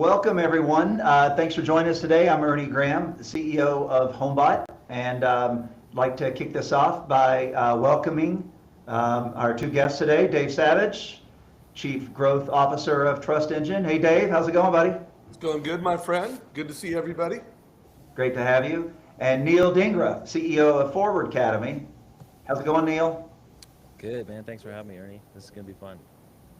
Welcome, everyone. Thanks for joining us today. I'm Ernie Graham, the CEO of Homebot, and I'd like to kick this off by welcoming our two guests today, Dave Savage, Chief Growth Officer of Trust Engine. Hey, Dave, how's it going, buddy? It's going good, my friend. Good to see everybody. Great to have you. And Neel Dhingra, CEO of Forward Academy. How's it going, Neel? Good, man. Thanks for having me, Ernie. This is going to be fun.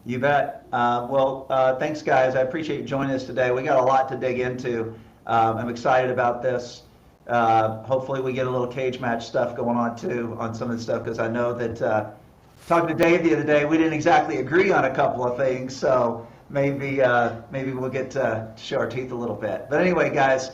You bet. Thanks, guys. I appreciate you joining us today. We got a lot to dig into. I'm excited about this. Hopefully we get a little cage match stuff going on too on some of the stuff, because I know that talking to Dave the other day, we didn't exactly agree on a couple of things. So maybe we'll get to show our teeth a little bit. But anyway, guys,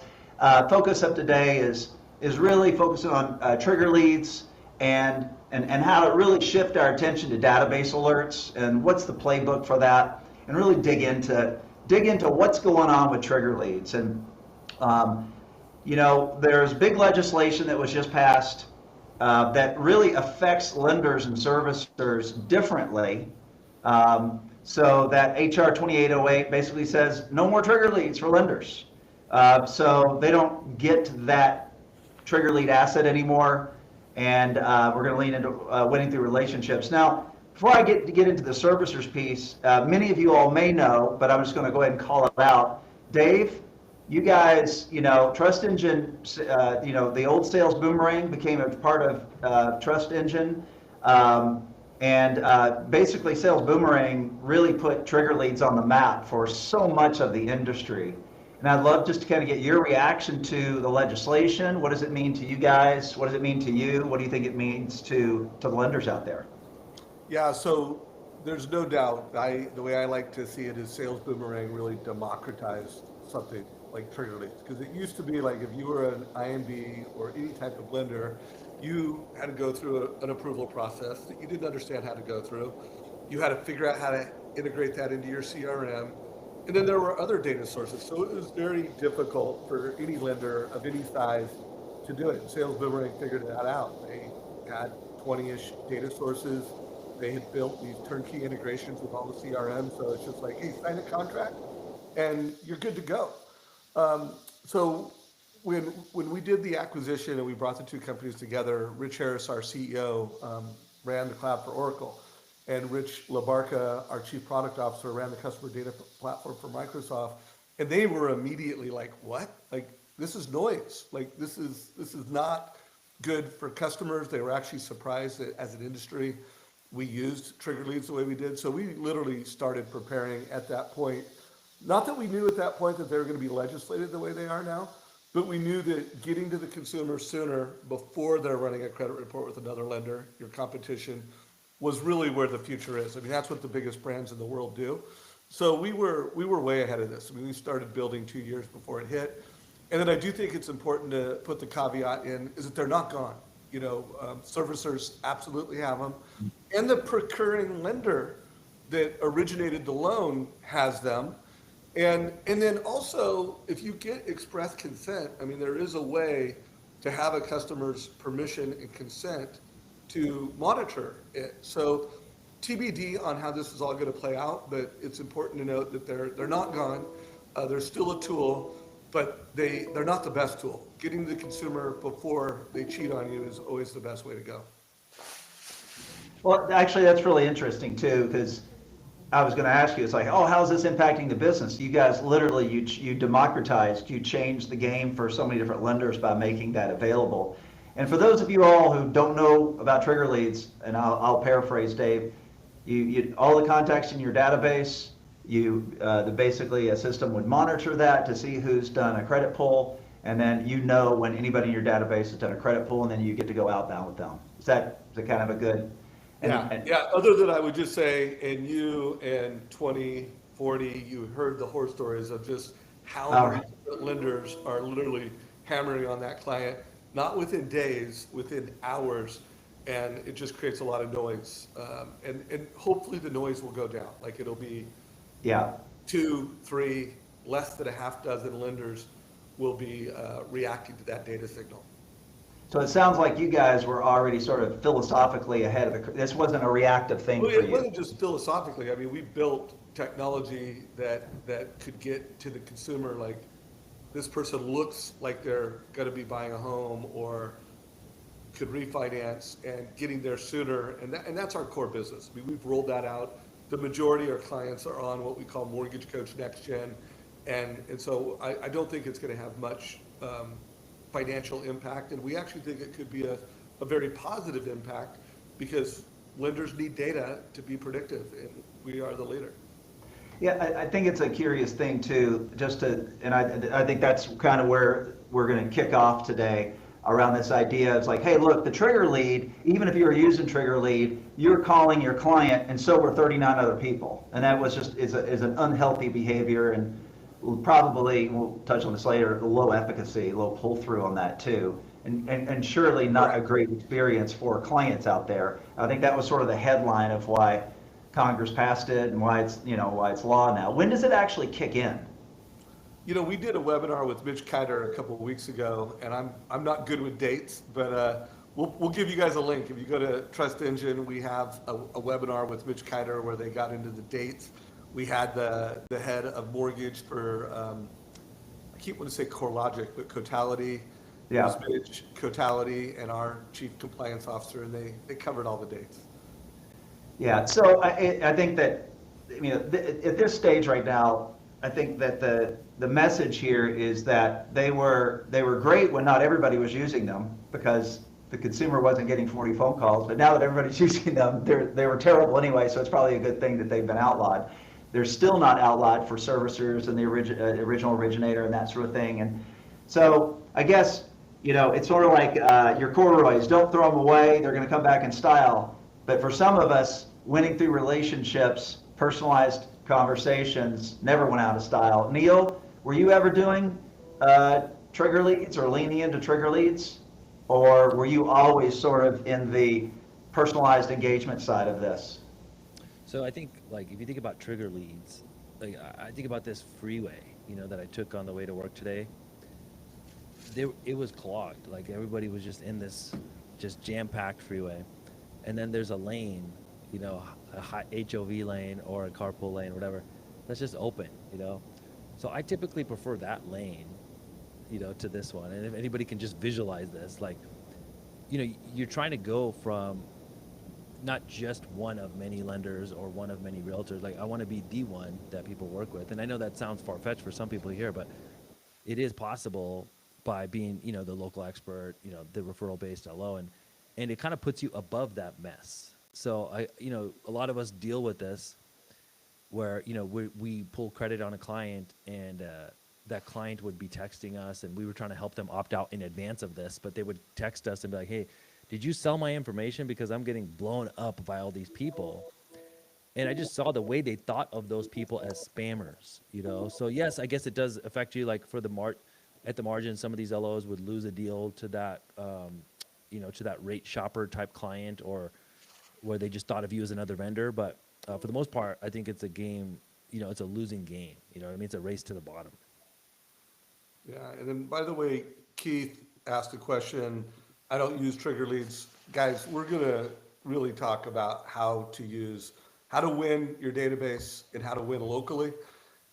focus up today is really focusing on trigger leads and how to really shift our attention to database alerts and what's the playbook for that, and really dig into what's going on with trigger leads. And there's big legislation that was just passed that really affects lenders and servicers differently. So that HR 2808 basically says no more trigger leads for lenders. So they don't get that trigger lead asset anymore. And we're going to lean into winning through relationships. Now, before I get into the servicers piece, many of you all may know, but I'm just going to go ahead and call it out. Dave, you guys, Trust Engine, the old sales boomerang became a part of Trust Engine. Basically, sales boomerang really put trigger leads on the map for so much of the industry. And I'd love just to kind of get your reaction to the legislation. What does it mean to you guys? What does it mean to you? What do you think it means to the lenders out there? Yeah, so there's no doubt. The way I like to see it is sales boomerang really democratized something like trigger leads. Because it used to be like if you were an IMB or any type of lender, you had to go through an approval process that you didn't understand how to go through. You had to figure out how to integrate that into your CRM. And then there were other data sources. So it was very difficult for any lender of any size to do it. Sales Boomerang figured that out. They had 20-ish data sources. They had built these turnkey integrations with all the CRM. So it's just like, hey, sign a contract and you're good to go. So when we did the acquisition and we brought the two companies together, Rich Harris, our CEO, ran the cloud for Oracle. And Rich LaBarca, our chief product officer, ran the customer data platform for Microsoft. And they were immediately like, what? Like, this is noise. Like, this is not good for customers. They were actually surprised that as an industry, we used trigger leads the way we did. So we literally started preparing at that point. Not that we knew at that point that they were going to be legislated the way they are now, but we knew that getting to the consumer sooner before they're running a credit report with another lender, your competition, was really where the future is. I mean, that's what the biggest brands in the world do. So we were way ahead of this. I mean, we started building 2 years before it hit. And then I do think it's important to put the caveat in is that they're not gone. Servicers absolutely have them. And the procuring lender that originated the loan has them. And then also, if you get express consent, I mean, there is a way to have a customer's permission and consent to monitor it. So TBD on how this is all going to play out, but it's important to note that they're not gone. They're still a tool, but they're not the best tool. Getting to the consumer before they cheat on you is always the best way to go. Well, actually, that's really interesting too, because I was going to ask you, it's like, oh, how's this impacting the business? You guys literally, you democratized, you changed the game for so many different lenders by making that available. And for those of you all who don't know about trigger leads, and I'll paraphrase Dave, you all the contacts in your database, basically a system would monitor that to see who's done a credit pull, and then when anybody in your database has done a credit pull, and then you get to go outbound with them. Is that kind of a good? Yeah. Other than I would just say, and you and 20, 40, you heard the horror stories of just how many lenders are literally hammering on that client. Not within days, within hours, and it just creates a lot of noise. And hopefully the noise will go down. Like it'll be 2, 3, less than a half dozen lenders will be reacting to that data signal. So it sounds like you guys were already sort of philosophically ahead of this wasn't a reactive thing for you. It wasn't just philosophically. I mean, we built technology that could get to the consumer, like this person looks like they're going to be buying a home or could refinance and getting there sooner. And that's our core business. I mean, we've rolled that out. The majority of our clients are on what we call Mortgage Coach Next Gen. And so I don't think it's going to have much financial impact. And we actually think it could be a very positive impact because lenders need data to be predictive, and we are the leader. Yeah, I think it's a curious thing too, and I think that's kind of where we're going to kick off today around this idea. It's like, hey, look, the trigger lead, even if you were using trigger lead, you're calling your client, and so were 39 other people. And that was is an unhealthy behavior, and probably, we'll touch on this later, low efficacy, low pull through on that too. And surely not a great experience for clients out there. I think that was sort of the headline of why Congress passed it and why it's law now. When does it actually kick in? We did a webinar with Mitch Kiter a couple of weeks ago, and I'm not good with dates, but we'll give you guys a link. If you go to Trust Engine, we have a webinar with Mitch Kiter where they got into the dates. We had the head of mortgage for I keep wanting to say CoreLogic, but Cotality. Yeah. Mitch, Cotality, and our chief compliance officer, and they covered all the dates. Yeah, so I think that, at this stage right now, I think that the message here is that they were great when not everybody was using them because the consumer wasn't getting 40 phone calls, but now that everybody's using them, they were terrible anyway, so it's probably a good thing that they've been outlawed. They're still not outlawed for servicers and the original originator and that sort of thing. And so I guess, it's sort of like your corduroys, don't throw them away, they're gonna come back in style. But for some of us, winning through relationships, personalized conversations never went out of style. Neel, were you ever doing trigger leads or leaning into trigger leads? Or were you always sort of in the personalized engagement side of this? So I think, like, if you think about trigger leads, like I think about this freeway, that I took on the way to work today. It was clogged. Like everybody was just in this just jam-packed freeway. And then there's a lane, a high HOV lane or a carpool lane, whatever, that's just open, So I typically prefer that lane, to this one. And if anybody can just visualize this, like, you're trying to go from not just one of many lenders or one of many realtors. Like, I want to be the one that people work with. And I know that sounds far-fetched for some people here, but it is possible by being, the local expert, the referral-based LO, and it kind of puts you above that mess. So a lot of us deal with this where, we pull credit on a client and that client would be texting us and we were trying to help them opt out in advance of this, but they would text us and be like, hey, did you sell my information? Because I'm getting blown up by all these people. And I just saw the way they thought of those people as spammers, So yes, I guess it does affect you. Like at the margin, some of these LOs would lose a deal to that, to that rate shopper type client, or where they just thought of you as another vendor. But for the most part, I think it's a game, it's a losing game. It's a race to the bottom. Yeah, and then by the way, Keith asked a question. I don't use trigger leads. Guys, we're gonna really talk about how to win your database and how to win locally.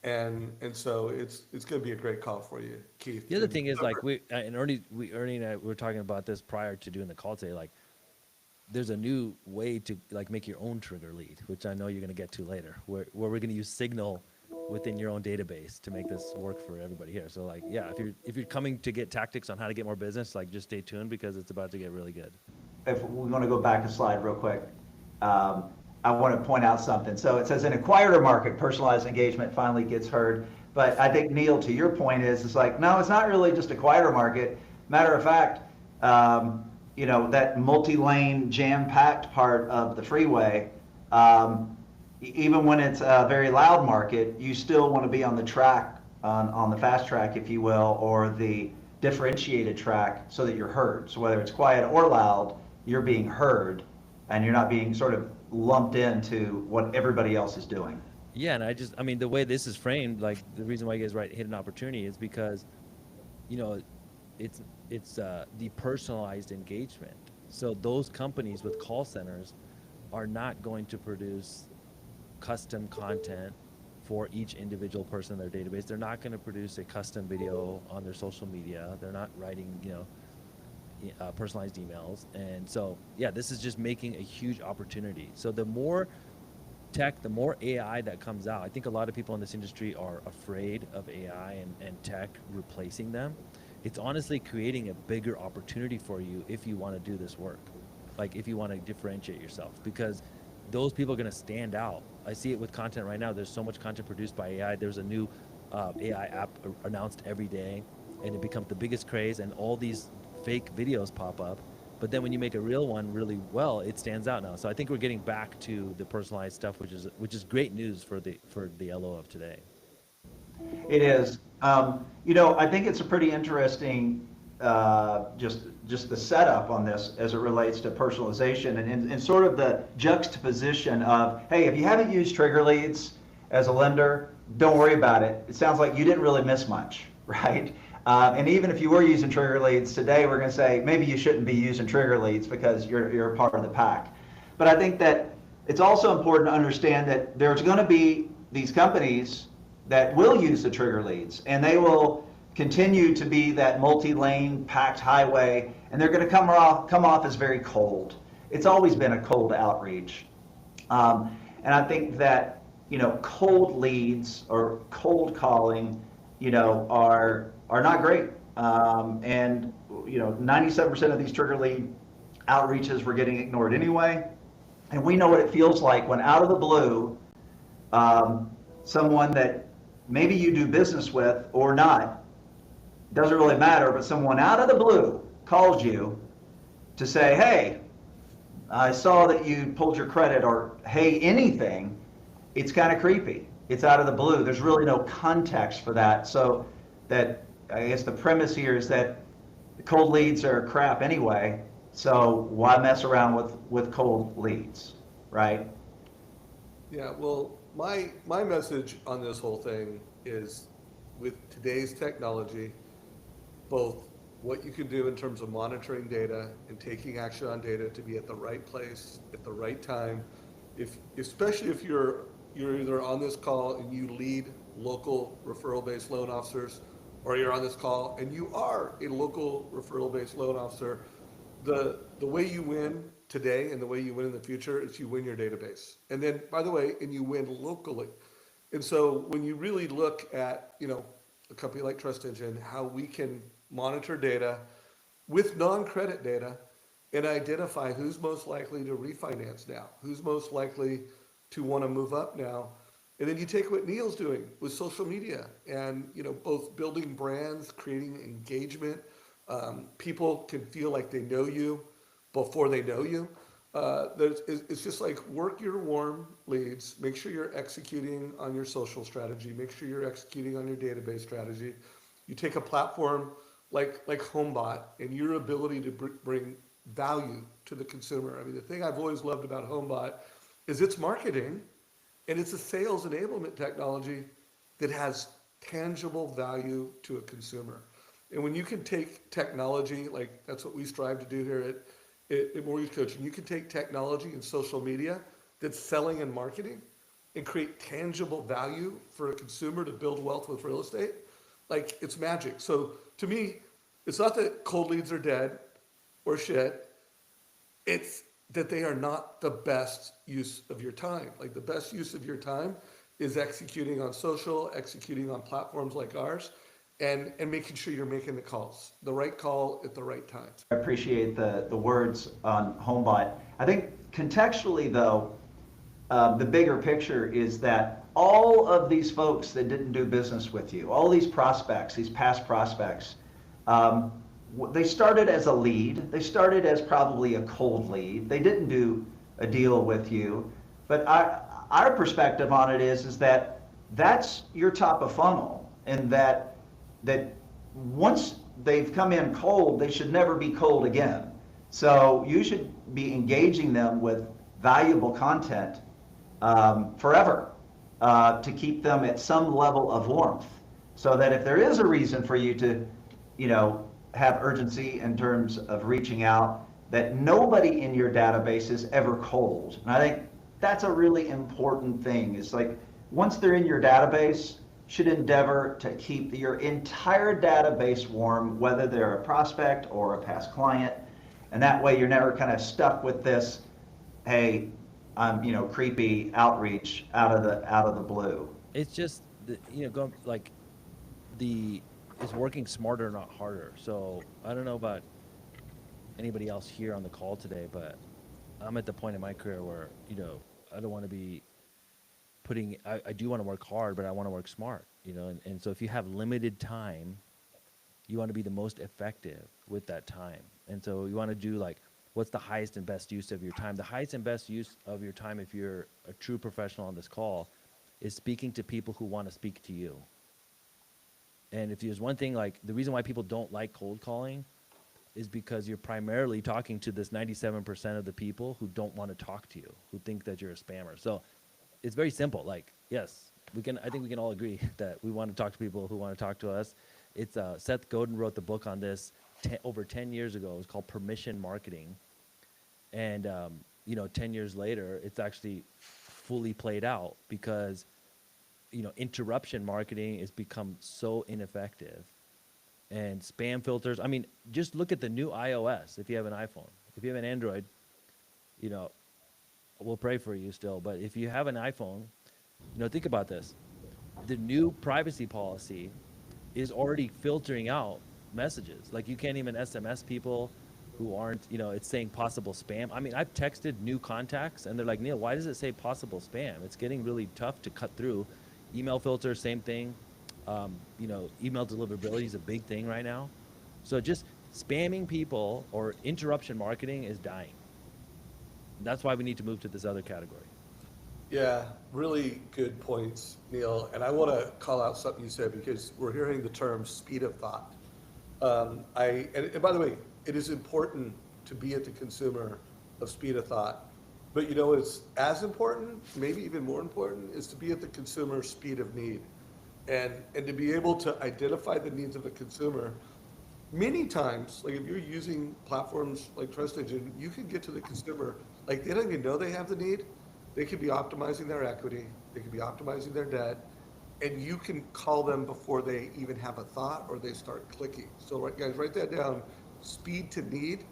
And so it's gonna be a great call for you, Keith. The other thing is, like, Ernie and I were talking about this prior to doing the call today, like, there's a new way to, like, make your own trigger lead, which I know you're gonna get to later, where we're gonna use Signal within your own database to make this work for everybody here. So, like, yeah, if you're coming to get tactics on how to get more business, like, just stay tuned because it's about to get really good. If we want to go back a slide real quick, I want to point out something. So it says in a quieter market, personalized engagement finally gets heard. But I think, Neel, to your point it's like, no, it's not really just a quieter market. Matter of fact, that multi-lane jam-packed part of the freeway, even when it's a very loud market, you still want to be on the track, on the fast track, if you will, or the differentiated track so that you're heard. So whether it's quiet or loud, you're being heard and you're not being sort of lumped into what everybody else is doing. Yeah, and the way this is framed, like, the reason why you guys hit an opportunity is because, it's the personalized engagement. So those companies with call centers are not going to produce custom content for each individual person in their database. They're not going to produce a custom video on their social media. They're not writing, personalized emails. And so, yeah, this is just making a huge opportunity. So the more tech, the more AI that comes out, I think a lot of people in this industry are afraid of AI and tech replacing them. It's honestly creating a bigger opportunity for you if you want to do this work, like if you want to differentiate yourself, because those people are going to stand out. I see it with content right now. There's so much content produced by AI. There's a new AI app announced every day, and it becomes the biggest craze, and all these fake videos pop up. But then when you make a real one really well, it stands out now. So I think we're getting back to the personalized stuff, which is great news for the LO of today. It is. I think it's a pretty interesting, just the setup on this as it relates to personalization and sort of the juxtaposition of, hey, if you haven't used trigger leads as a lender, don't worry about it. It sounds like you didn't really miss much, right? And even if you were using trigger leads today, we're going to say maybe you shouldn't be using trigger leads because you're a part of the pack. But I think that it's also important to understand that there's going to be these companies that will use the trigger leads, and they will continue to be that multi-lane packed highway, and they're going to come off as very cold. It's always been a cold outreach. And I think that, cold leads or cold calling, are not great. And 97% of these trigger lead outreaches were getting ignored anyway. And we know what it feels like when out of the blue, someone that maybe you do business with or not, doesn't really matter, but someone out of the blue calls you to say, hey, I saw that you pulled your credit, or hey, anything. It's kind of creepy. It's out of the blue. There's really no context for that. So that, I guess the premise here is that cold leads are crap anyway. So why mess around with cold leads, right? Yeah, well, my message on this whole thing is, with today's technology, both what you can do in terms of monitoring data and taking action on data to be at the right place at the right time, especially if you're either on this call and you lead local referral-based loan officers, or you're on this call and you are a local referral-based loan officer, the way you win today and the way you win in the future is you win your database. And then, by the way, and you win locally. And so when you really look at, a company like Trust Engine, how we can monitor data with non-credit data and identify who's most likely to refinance now, who's most likely to want to move up now. And then you take what Neel's doing with social media and, both building brands, creating engagement. People can feel like they know you before they know you. It's just like, work your warm leads, make sure you're executing on your social strategy, make sure you're executing on your database strategy. You take a platform like Homebot and your ability to bring value to the consumer. I mean, the thing I've always loved about Homebot is its marketing, and it's a sales enablement technology that has tangible value to a consumer. And when you can take technology, like that's what we strive to do here at Mortgage Coaching, you can take technology and social media that's selling and marketing and create tangible value for a consumer to build wealth with real estate. Like, it's magic. So to me, it's not that cold leads are dead or shit. It's that they are not the best use of your time. Like, the best use of your time is executing on social, executing on platforms like ours, and making sure you're making the right call at the right time. I appreciate the words on Homebot. I think contextually, though, the bigger picture is that all of these folks that didn't do business with you, all these prospects, these past prospects, they started as a lead. They started as probably a cold lead. They didn't do a deal with you. But our perspective on it is that that's your top of funnel, and that once they've come in cold, they should never be cold again. So you should be engaging them with valuable content forever to keep them at some level of warmth, so that if there is a reason for you to, have urgency in terms of reaching out, that nobody in your database is ever cold. And I think that's a really important thing. It's like, once they're in your database, should endeavor to keep your entire database warm, whether they're a prospect or a past client. And that way you're never kind of stuck with this, hey, creepy outreach out of the blue. It's just going like it's working smarter, not harder. So I don't know about anybody else here on the call today, but I'm at the point in my career where I don't want to be I do want to work hard, but I want to work smart, and so if you have limited time, you want to be the most effective with that time. And so you want to do like, what's the highest and best use of your time? The highest and best use of your time, if you're a true professional on this call, is speaking to people who want to speak to you. And if there's one thing, like the reason why people don't like cold calling is because you're primarily talking to this 97% of the people who don't want to talk to you, who think that you're a spammer. So it's very simple. Like, yes, I think we can all agree that we want to talk to people who want to talk to us. It's Seth Godin wrote the book on this over 10 years ago. It was called Permission Marketing. And, 10 years later, it's actually fully played out because, interruption marketing has become so ineffective. And spam filters, I mean, just look at the new iOS if you have an iPhone. If you have an Android, we'll pray for you still. But if you have an iPhone, think about this. The new privacy policy is already filtering out messages. Like you can't even SMS people who aren't, it's saying possible spam. I mean, I've texted new contacts and they're like, Neel, why does it say possible spam? It's getting really tough to cut through. Email filter, same thing. Email deliverability is a big thing right now. So just spamming people or interruption marketing is dying. That's why we need to move to this other category. Yeah, really good points, Neel. And I want to call out something you said because we're hearing the term speed of thought. And by the way, it is important to be at the consumer of speed of thought. But it's as important, maybe even more important, is to be at the consumer speed of need. And to be able to identify the needs of the consumer. Many times, like if you're using platforms like Trust Engine, you can get to the consumer, like they don't even know they have the need. They could be optimizing their equity, they could be optimizing their debt, and you can call them before they even have a thought or they start clicking. So guys, write that down. Speed to need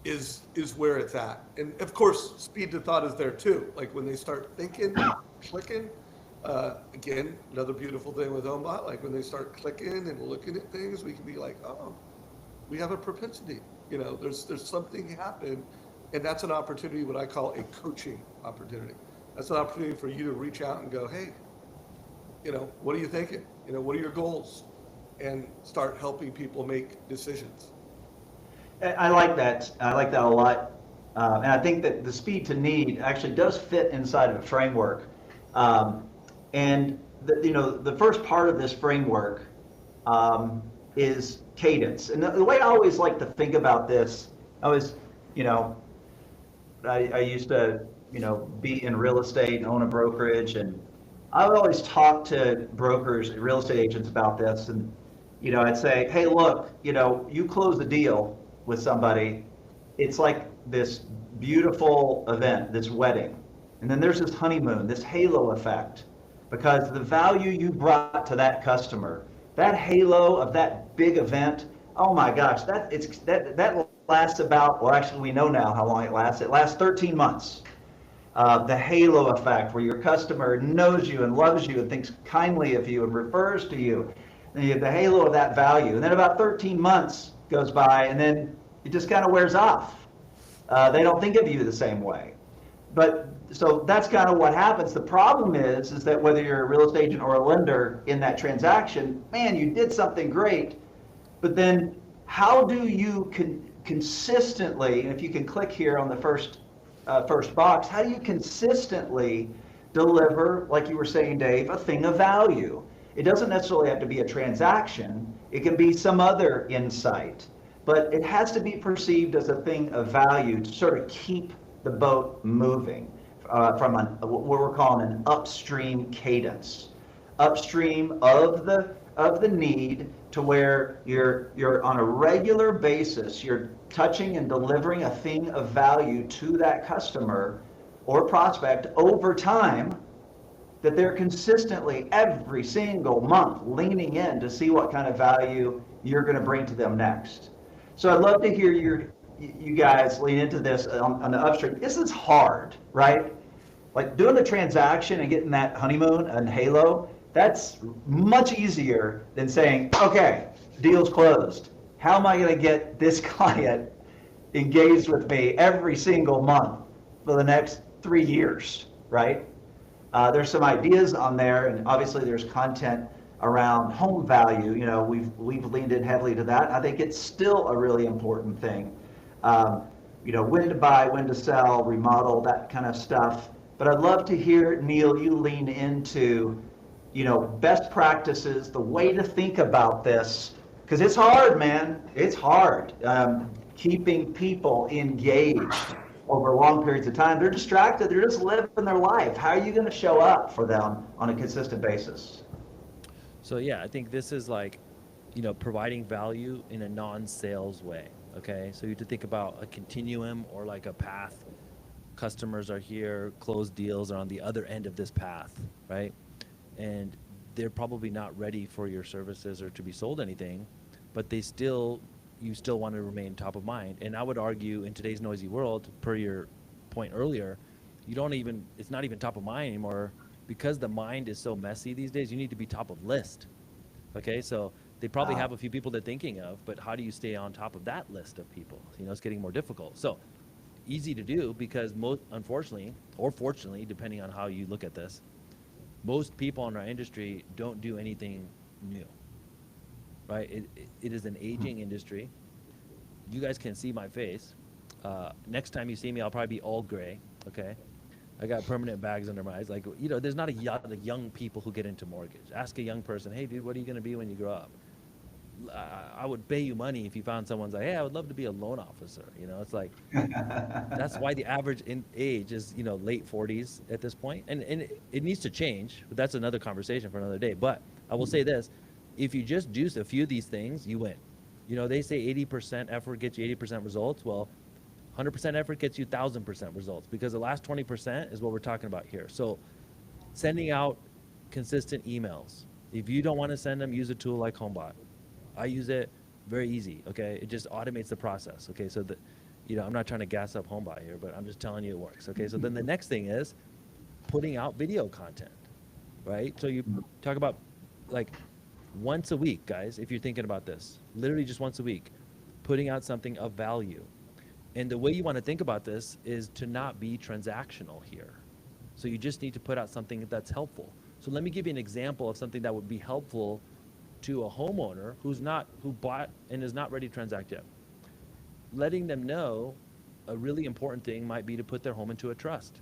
is where it's at. And of course, speed to thought is there too. Like when they start thinking, clicking, again, another beautiful thing with Homebot, like when they start clicking and looking at things, we can be like, oh, we have a propensity. There's something happen, and that's an opportunity, what I call a coaching opportunity. That's an opportunity for you to reach out and go, hey, what are you thinking? What are your goals? And start helping people make decisions. I like that. I like that a lot. And I think that the speed to need actually does fit inside of a framework. And the first part of this framework is cadence. And the way I always like to think about this, I used to, be in real estate and own a brokerage, and I would always talk to brokers, real estate agents about this, and I'd say, hey, look, you close a deal with somebody, it's like this beautiful event, this wedding, and then there's this honeymoon, this halo effect, because the value you brought to that customer, that halo of that big event, oh my gosh, that lasts about, well, actually we know now how long it lasts. It lasts 13 months. The halo effect, where your customer knows you and loves you and thinks kindly of you and refers to you. And you have the halo of that value. And then about 13 months goes by, and then it just kind of wears off. They don't think of you the same way. So that's kind of what happens. The problem is that whether you're a real estate agent or a lender in that transaction, man, you did something great, but then how do you consistently, and if you can click here on the first box, how do you consistently deliver, like you were saying, Dave, a thing of value? It doesn't necessarily have to be a transaction. It can be some other insight, but it has to be perceived as a thing of value to sort of keep the boat moving from what we're calling an upstream cadence, upstream of the need, to where you're on a regular basis, you're touching and delivering a thing of value to that customer or prospect over time, that they're consistently every single month leaning in to see what kind of value you're going to bring to them next. So I'd love to hear you guys lean into this on the upstream. This is hard, right? Like doing the transaction and getting that honeymoon and halo, that's much easier than saying, okay, deal's closed. How am I going to get this client engaged with me every single month for the next 3 years, right? There's some ideas on there, and obviously there's content around home value. You know, we've leaned in heavily to that. I think it's still a really important thing. You know, when to buy, when to sell, remodel, that kind of stuff. But I'd love to hear, Neel, you lean into, you know, best practices, the way to think about this, because it's hard, man. It's hard. Keeping people engaged over long periods of time. They're distracted. They're just living their life. How are you going to show up for them on a consistent basis? So yeah, I think this is like, you know, providing value in a non-sales way. Okay, so you have to think about a continuum or like a path. Customers are here, closed deals are on the other end of this path, right? And they're probably not ready for your services or to be sold anything, but you still want to remain top of mind. And I would argue in today's noisy world, per your point earlier, it's not even top of mind anymore, because the mind is so messy these days. You need to be top of list. Okay, so they probably have a few people they're thinking of, but how do you stay on top of that list of people? You know, it's getting more difficult. So easy to do, because unfortunately, or fortunately, depending on how you look at this, most people in our industry don't do anything new, right? It is an aging industry. You guys can see my face. Next time you see me, I'll probably be all gray, okay? I got permanent bags under my eyes. Like, you know, there's not a young people who get into mortgage. Ask a young person, hey, dude, what are you going to be when you grow up? I would pay you money if you found someone's like, hey, I would love to be a loan officer. You know, it's like, that's why the average age is, you know, late 40s at this point. And it needs to change, but that's another conversation for another day. But I will say this, if you just do a few of these things, you win. You know, they say 80% effort gets you 80% results. Well, 100% effort gets you 1,000% results, because the last 20% is what we're talking about here. So sending out consistent emails. If you don't want to send them, use a tool like Homebot. I use it, very easy, okay? It just automates the process, okay? So that, you know, I'm not trying to gas up Homebot here, but I'm just telling you it works, okay? So then the next thing is putting out video content, right? So you talk about like once a week, guys, if you're thinking about this, literally just once a week, putting out something of value. And the way you want to think about this is to not be transactional here. So you just need to put out something that's helpful. So let me give you an example of something that would be helpful to a homeowner who bought and is not ready to transact yet. Letting them know a really important thing might be to put their home into a trust.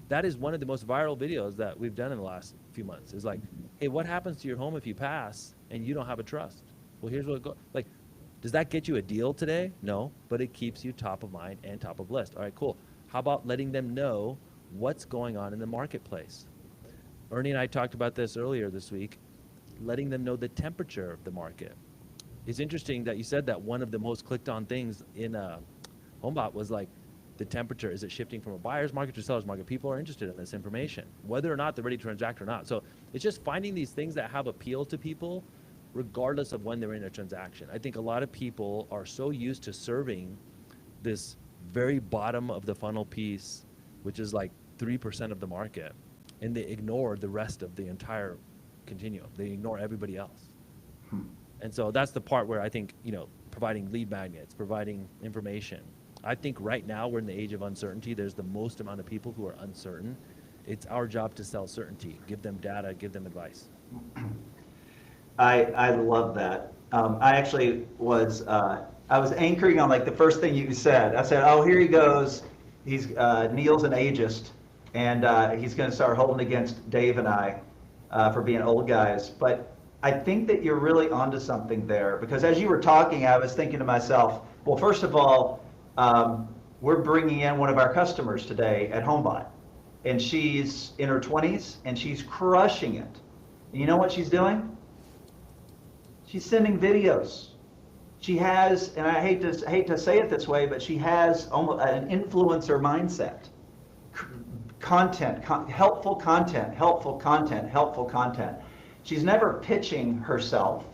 That is one of the most viral videos that we've done in the last few months. Is like, hey, what happens to your home if you pass and you don't have a trust? Well, here's what it goes. Like, does that get you a deal today? No, but it keeps you top of mind and top of list. All right, cool. How about letting them know what's going on in the marketplace? Ernie and I talked about this earlier this week, letting them know the temperature of the market. It's interesting that you said that one of the most clicked on things in Homebot was like the temperature. Is it shifting from a buyer's market to a seller's market? People are interested in this information, whether or not they're ready to transact or not. So it's just finding these things that have appeal to people regardless of when they're in a transaction. I think a lot of people are so used to serving this very bottom of the funnel piece, which is like 3% of the market, and they ignore the rest of the entire continuum. They ignore everybody else. And so that's the part where I think, you know, providing lead magnets, providing information. I think right now we're in the age of uncertainty. There's the most amount of people who are uncertain. It's our job to sell certainty, give them data, give them advice. I love that. I actually was I was anchoring on like the first thing you said. I said, oh, here he goes. He's Neel's an ageist, and he's going to start holding against Dave and I for being old guys. But I think that you're really onto something there, because as you were talking, I was thinking to myself, well, first of all, we're bringing in one of our customers today at Homebot, and she's in her 20s and she's crushing it. And you know what she's doing? She's sending videos. She has, and I hate to say it this way, but she has almost an influencer mindset. content, helpful content, helpful content, helpful content. She's never pitching herself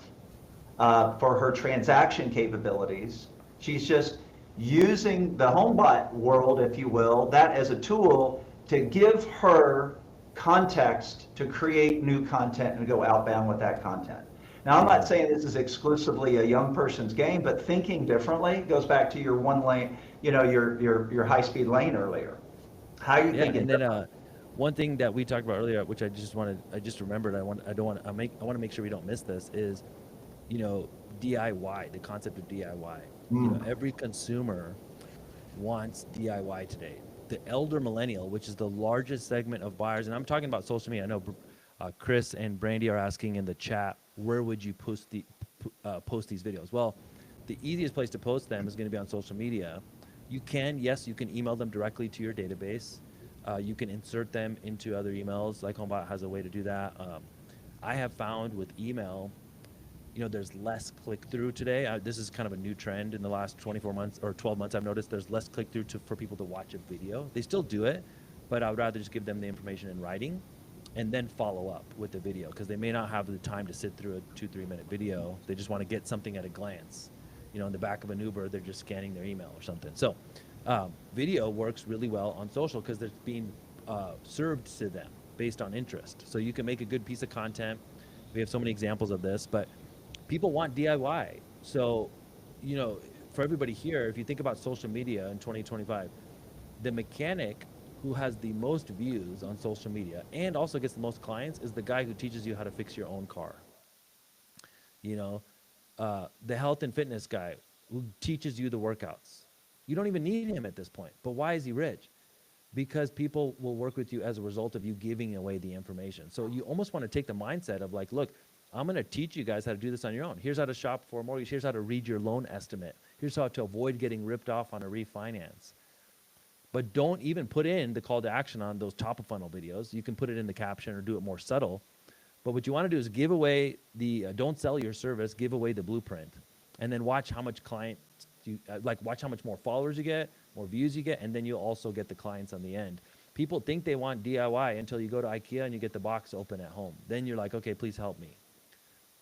for her transaction capabilities. She's just using the Homebot world, if you will, that as a tool to give her context to create new content and go outbound with that content. Now, I'm not saying this is exclusively a young person's game, but thinking differently goes back to your one lane, your high-speed lane earlier. How are you Yeah, thinking? and then one thing that we talked about earlier, which I just remembered, I want to make sure we don't miss this is, DIY, the concept of DIY. Every consumer wants DIY today. The elder millennial, which is the largest segment of buyers, and I'm talking about social media. I know Chris and Brandy are asking in the chat, where would you post these videos? Well, the easiest place to post them is going to be on social media. You can email them directly to your database. You can insert them into other emails, like Homebot has a way to do that. I have found with email, there's less click-through today. This is kind of a new trend in the last 24 months or 12 months. I've noticed there's less click-through for people to watch a video. They still do it, but I would rather just give them the information in writing and then follow up with the video, because they may not have the time to sit through a 2-3 minute video. They just want to get something at a glance. In the back of an Uber, they're just scanning their email or something. So video works really well on social because it's being served to them based on interest. So you can make a good piece of content. We have so many examples of this, but people want DIY. So, for everybody here, if you think about social media in 2025, the mechanic who has the most views on social media and also gets the most clients is the guy who teaches you how to fix your own car. The health and fitness guy who teaches you the workouts. You don't even need him at this point. But why is he rich? Because people will work with you as a result of you giving away the information. So you almost want to take the mindset of like, look, I'm going to teach you guys how to do this on your own. Here's how to shop for a mortgage. Here's how to read your loan estimate. Here's how to avoid getting ripped off on a refinance. But don't even put in the call to action on those top of funnel videos. You can put it in the caption or do it more subtle. But what you want to do is give away don't sell your service, give away the blueprint. And then watch how much watch how much more followers you get, more views you get, and then you'll also get the clients on the end. People think they want DIY until you go to IKEA and you get the box open at home. Then you're like, okay, please help me.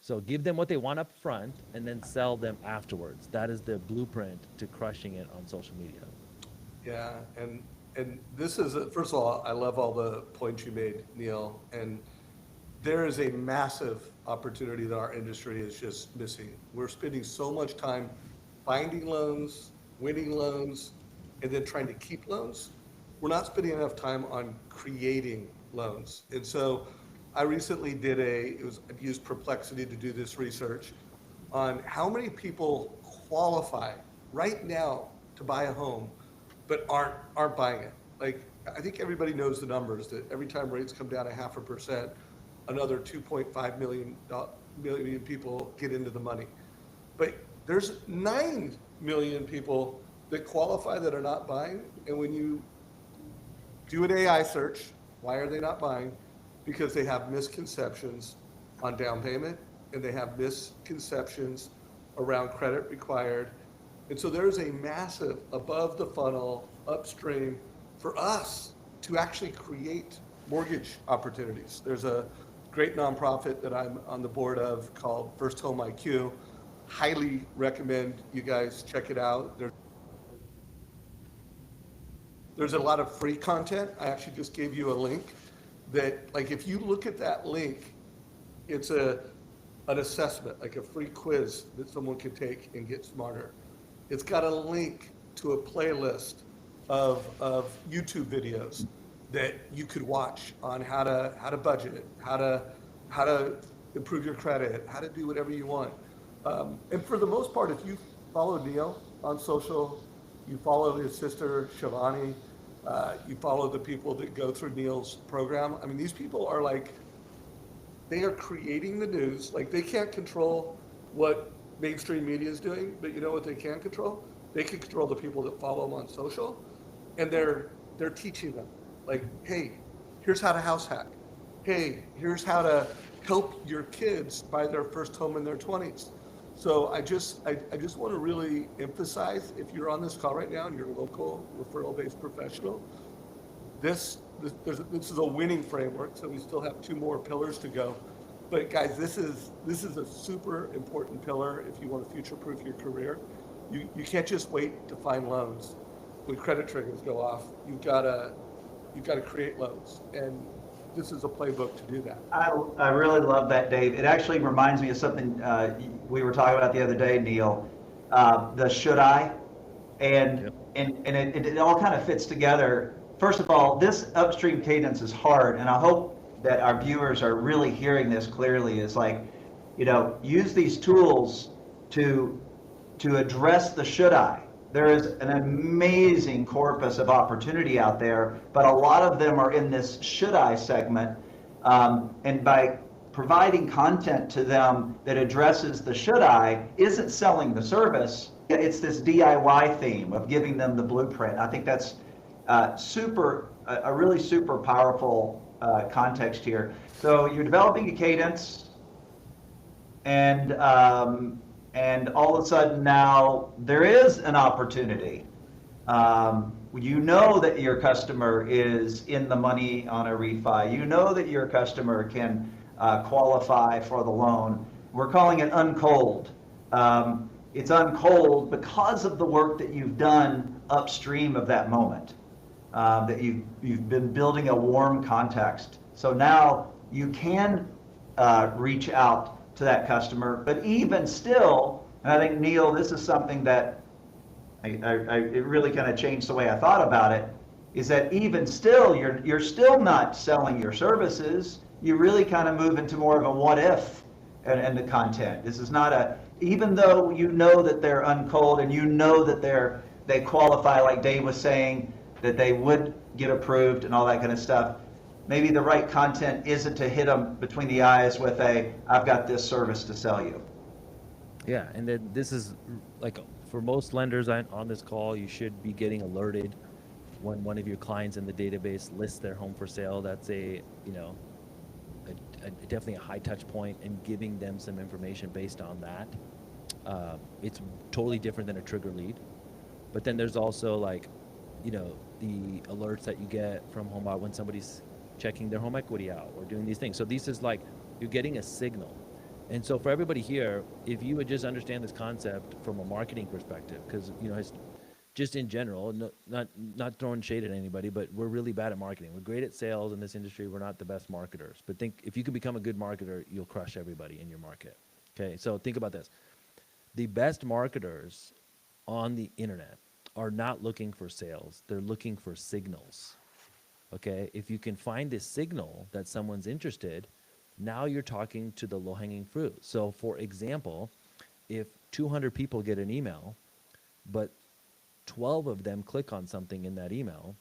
So give them what they want up front and then sell them afterwards. That is the blueprint to crushing it on social media. Yeah, and this is, first of all, I love all the points you made, Neel, and there is a massive opportunity that our industry is just missing. We're spending so much time finding loans, winning loans, and then trying to keep loans. We're not spending enough time on creating loans. And so I recently I used Perplexity to do this research on how many people qualify right now to buy a home, but aren't buying it. Like, I think everybody knows the numbers that every time rates come down 0.5%, another 2.5 million people get into the money. But there's 9 million people that qualify that are not buying. And when you do an AI search, why are they not buying? Because they have misconceptions on down payment, and they have misconceptions around credit required. And so there's a massive above the funnel upstream for us to actually create mortgage opportunities. There's a great nonprofit that I'm on the board of called First Home IQ. Highly recommend you guys check it out. There's a lot of free content. I actually just gave you a link that, like, if you look at that link, it's an assessment, like a free quiz that someone can take and get smarter. It's got a link to a playlist of YouTube videos that you could watch on how to budget, how to improve your credit, how to do whatever you want. And for the most part, if you follow Neel on social, you follow his sister Shivani, you follow the people that go through Neel's program. I mean, these people are like, they are creating the news. Like, they can't control what mainstream media is doing, but you know what they can control? They can control the people that follow them on social, and they're teaching them. Like, hey, here's how to house hack. Hey, here's how to help your kids buy their first home in their 20s. So I just want to really emphasize, if you're on this call right now and you're a local referral-based professional, this is a winning framework, so we still have 2 more pillars to go. But guys, this is a super important pillar if you want to future-proof your career. You can't just wait to find loans when credit triggers go off. You've got to create loans, and this is a playbook to do that. I really love that, Dave. It actually reminds me of something we were talking about the other day, Neil. The should I, and Yep. it all kind of fits together. First of all, this upstream cadence is hard, and I hope that our viewers are really hearing this clearly. It's like, use these tools to address the should I. There is an amazing corpus of opportunity out there, but a lot of them are in this should I segment. And by providing content to them that addresses the should I isn't selling the service. It's this DIY theme of giving them the blueprint. I think that's a really super powerful context here. So you're developing a cadence, and all of a sudden now there is an opportunity. You know that your customer is in the money on a refi. You know that your customer can qualify for the loan. We're calling it uncold. It's uncold because of the work that you've done upstream of that moment. That you've been building a warm context. So now you can reach out to that customer, but even still, and I think, Neel, this is something that it really kind of changed the way I thought about it, is that even still, you're still not selling your services. You really kind of move into more of a what if and the content. This is not even though you know that they're uncold and you know that they qualify, like Dave was saying, that they would get approved and all that kind of stuff. Maybe the right content isn't to hit them between the eyes with I've got this service to sell you. Yeah, and then this is like for most lenders on this call, you should be getting alerted when one of your clients in the database lists their home for sale. That's definitely a high touch point, and giving them some information based on that. It's totally different than a trigger lead. But then there's also the alerts that you get from Homebot when somebody's checking their home equity out or doing these things. So this is like you're getting a signal. And so for everybody here, if you would just understand this concept from a marketing perspective, because just in general, not throwing shade at anybody, but we're really bad at marketing. We're great at sales in this industry. We're not the best marketers. But think if you can become a good marketer, you'll crush everybody in your market. Okay, so think about this. The best marketers on the internet are not looking for sales. They're looking for signals. Okay, if you can find this signal that someone's interested, now you're talking to the low-hanging fruit. So for example, if 200 people get an email, but 12 of them click on something in that email,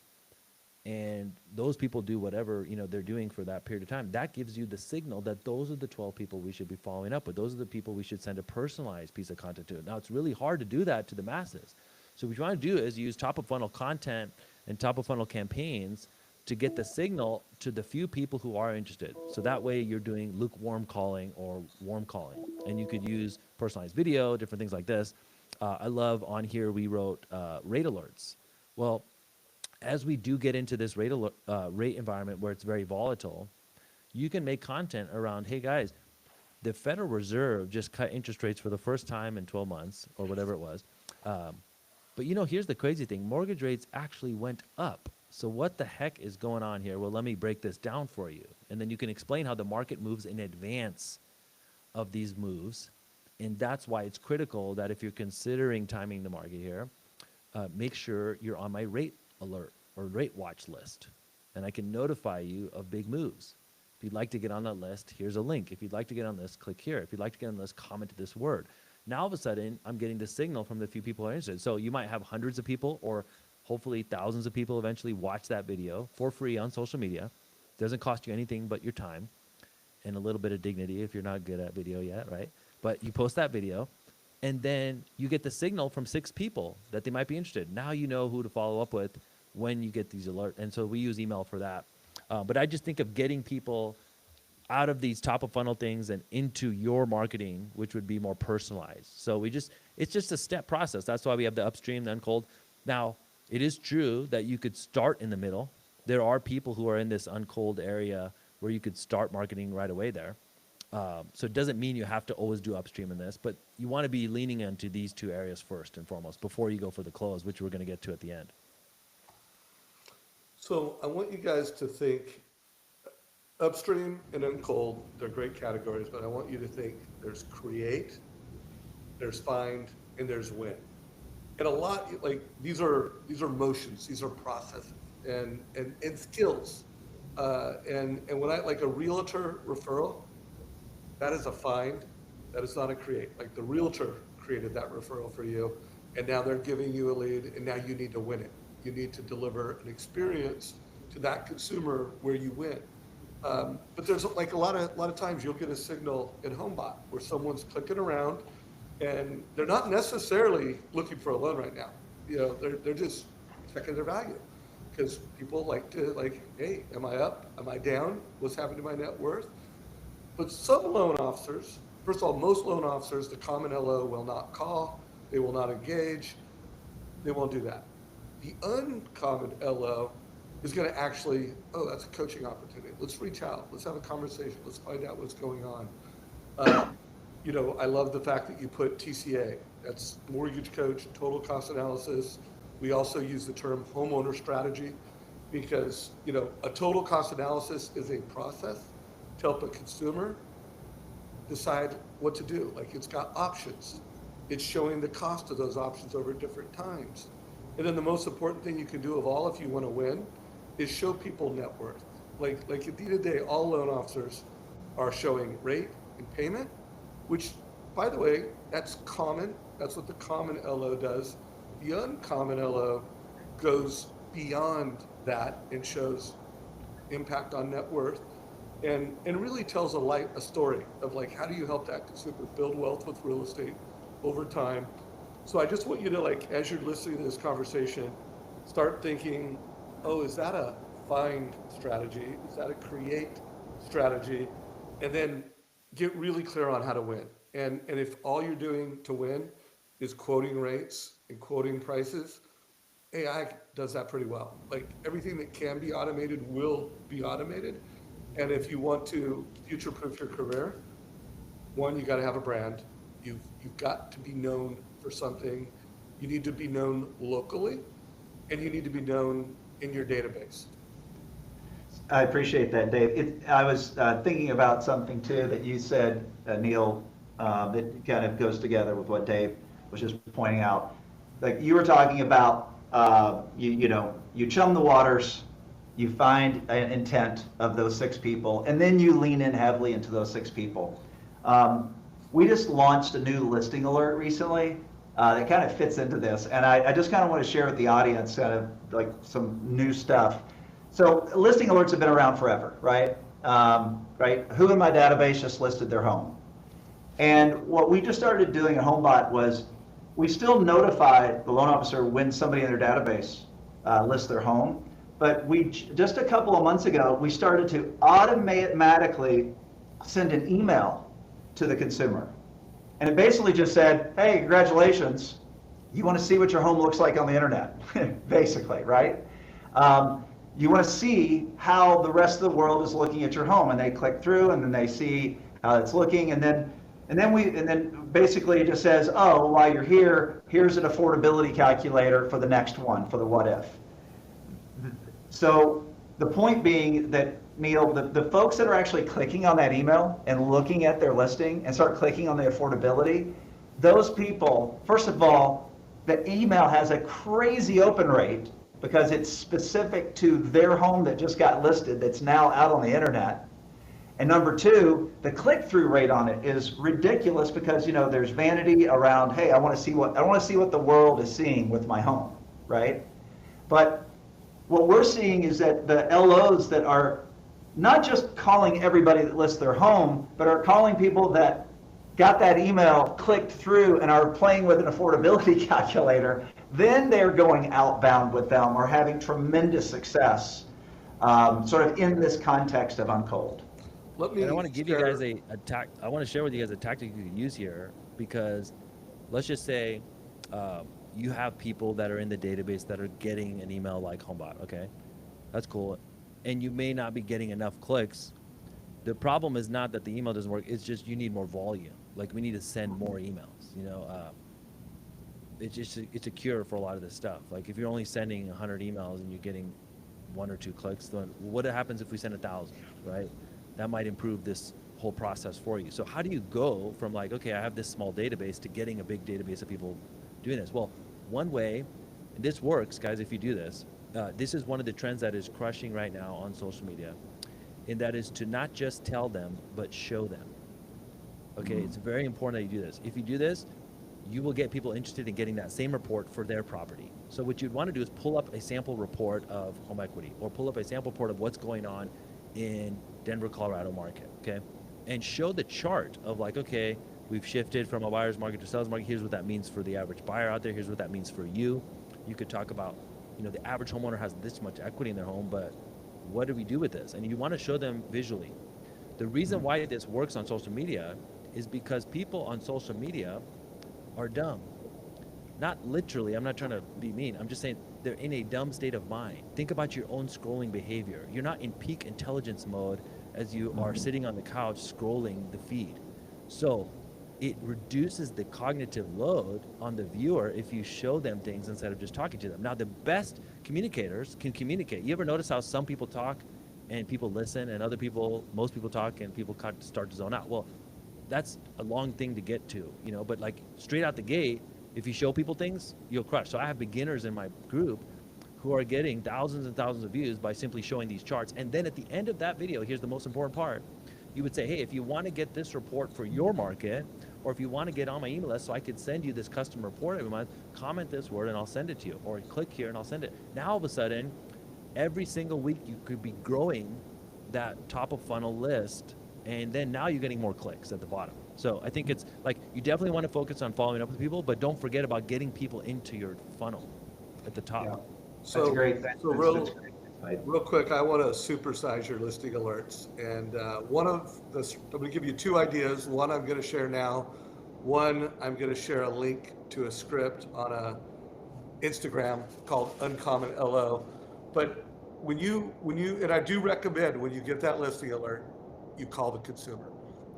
and those people do whatever they're doing for that period of time, that gives you the signal that those are the 12 people we should be following up with. Those are the people we should send a personalized piece of content to. Now, it's really hard to do that to the masses. So what you want to do is use top-of-funnel content and top-of-funnel campaigns to get the signal to the few people who are interested. So that way you're doing lukewarm calling or warm calling. And you could use personalized video, different things like this. I love on here we wrote rate alerts. Well, as we do get into this rate environment where it's very volatile, you can make content around, hey guys, the Federal Reserve just cut interest rates for the first time in 12 months or whatever it was. But here's the crazy thing. Mortgage rates actually went up. So what the heck is going on here? Well, let me break this down for you. And then you can explain how the market moves in advance of these moves. And that's why it's critical that if you're considering timing the market here, make sure you're on my rate alert or rate watch list. And I can notify you of big moves. If you'd like to get on that list, here's a link. If you'd like to get on this, click here. If you'd like to get on this, comment this word. Now, all of a sudden, I'm getting the signal from the few people who are interested. So you might have hundreds of people or hopefully thousands of people eventually watch that video for free on social media. It doesn't cost you anything but your time and a little bit of dignity if you're not good at video yet, right? But you post that video, and then you get the signal from 6 people that they might be interested. Now you know who to follow up with when you get these alerts. And so we use email for that. But I just think of getting people out of these top of funnel things and into your marketing, which would be more personalized. So it's just a step process. That's why we have the upstream, the uncold. Now, it is true that you could start in the middle there are people who are in this uncold area where you could start marketing right away there. So it doesn't mean you have to always do upstream in this, but you want to be leaning into these two areas first and foremost before you go for the close, which we're going to get to at the end. So I want you guys to think upstream and uncold, they're great categories, but I want you to think there's create, there's find, and there's win. And a lot, like these are motions, these are processes and skills. And when I like a realtor referral, that is a find, that is not a create. Like the realtor created that referral for you, and now they're giving you a lead, and now you need to win it. You need to deliver an experience to that consumer where you win. But there's like a lot of times you'll get a signal in Homebot where someone's clicking around, and they're not necessarily looking for a loan right now. You know, they're just checking their value because people like to like, hey, am I up? Am I down? What's happening to my net worth? But some loan officers, first of all, most loan officers, the common LO will not call, they will not engage, they won't do that. The uncommon LO is going to actually, oh, that's a coaching opportunity. Let's reach out. Let's have a conversation. Let's find out what's going on. You know, I love the fact that you put TCA. That's mortgage coach, total cost analysis. We also use the term homeowner strategy because, you know, a total cost analysis is a process to help a consumer decide what to do. Like it's got options. It's showing the cost of those options over different times. And then the most important thing you can do of all if you want to win is show people net worth. Like at the end of the day, all loan officers are showing rate and payment, which by the way, that's common. That's what the common LO does. The uncommon LO goes beyond that and shows impact on net worth and really tells a story of like, how do you help that consumer build wealth with real estate over time? So I just want you to like, as you're listening to this conversation, start thinking, oh, is that a find strategy? Is that a create strategy? And then get really clear on how to win. And if all you're doing to win is quoting rates and quoting prices, AI does that pretty well. Like everything that can be automated will be automated. And if you want to future-proof your career, one, you got to have a brand. You've got to be known for something. You need to be known locally, and you need to be known in your database. I appreciate that, Dave. I was thinking about something too that you said, Neel, that kind of goes together with what Dave was just pointing out. Like you were talking about, you chum the waters, you find an intent of those 6 people, and then you lean in heavily into those 6 people. We just launched a new listing alert recently that kind of fits into this, and I just kind of want to share with the audience kind of like some new stuff. So listing alerts have been around forever, right? Right? Who in my database just listed their home? And what we just started doing at Homebot was we still notify the loan officer when somebody in their database lists their home, but just a couple of months ago, we started to automatically send an email to the consumer. And it basically just said, hey, congratulations, you want to see what your home looks like on the internet, basically, right? You want to see how the rest of the world is looking at your home, and they click through, and then they see how it's looking, and then basically it just says, oh, while you're here, here's an affordability calculator for the next one, for the what if. So the point being that, Neel, the folks that are actually clicking on that email and looking at their listing and start clicking on the affordability, those people, first of all, the email has a crazy open rate because it's specific to their home that just got listed that's now out on the internet. And number 2, the click-through rate on it is ridiculous because there's vanity around, hey, I want to see what the world is seeing with my home, right? But what we're seeing is that the LOs that are not just calling everybody that lists their home, but are calling people that got that email, clicked through, and are playing with an affordability calculator, then they're going outbound with them or having tremendous success sort of in this context of uncold. And I want to give you guys I want to share with you guys a tactic you can use here, because let's just say you have people that are in the database that are getting an email like Homebot, okay? That's cool. And you may not be getting enough clicks. The problem is not that the email doesn't work. It's just you need more volume. Like we need to send more emails. It's just it's a cure for a lot of this stuff. Like if you're only sending 100 emails and you're getting 1 or 2 clicks, then what happens if we send 1,000, right? That might improve this whole process for you. So how do you go from like, okay, I have this small database to getting a big database of people doing this? Well, one way, and this works, guys, if you do this, this is one of the trends that is crushing right now on social media, and that is to not just tell them, but show them. Okay, it's very important that you do this. If you do this, you will get people interested in getting that same report for their property. So what you'd want to do is pull up a sample report of home equity, or pull up a sample report of what's going on in Denver, Colorado market, okay? And show the chart of like, okay, we've shifted from a buyer's market to seller's market. Here's what that means for the average buyer out there. Here's what that means for you. You could talk about, the average homeowner has this much equity in their home, but what do we do with this? And you want to show them visually. The reason why this works on social media is because people on social media are dumb. Not literally, I'm not trying to be mean. I'm just saying they're in a dumb state of mind. Think about your own scrolling behavior. You're not in peak intelligence mode as you are sitting on the couch scrolling the feed. So it reduces the cognitive load on the viewer if you show them things instead of just talking to them. Now, the best communicators can communicate. You ever notice how some people talk and people listen, and most people talk and people start to zone out? Well, that's a long thing to get to, but like straight out the gate, if you show people things, you'll crush. So I have beginners in my group who are getting thousands and thousands of views by simply showing these charts. And then at the end of that video, here's the most important part. You would say, hey, if you want to get this report for your market, or if you want to get on my email list so I could send you this custom report every month, comment this word and I'll send it to you. Or click here and I'll send it. Now all of a sudden, every single week you could be growing that top of funnel list, and then now you're getting more clicks at the bottom. So I think it's like you definitely want to focus on following up with people, but don't forget about getting people into your funnel at the top. Yeah. So, That's great. so real quick, I want to supersize your listing alerts. And I'm going to give you 2 ideas. One I'm going to share now. One, I'm going to share a link to a script on a Instagram called Uncommon LO. But and I do recommend when you get that listing alert, you call the consumer.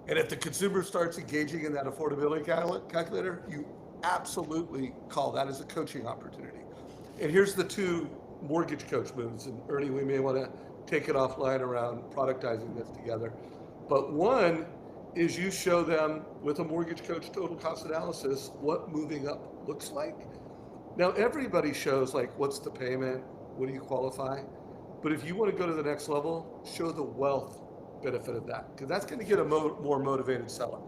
And if the consumer starts engaging in that affordability calculator, you absolutely call that as a coaching opportunity. And here's the 2 mortgage coach moves. And Ernie, we may want to take it offline around productizing this together. But one is you show them with a mortgage coach total cost analysis what moving up looks like. Now, everybody shows like, what's the payment? What do you qualify? But if you want to go to the next level, show the wealth benefit of that, because that's going to get a more motivated seller.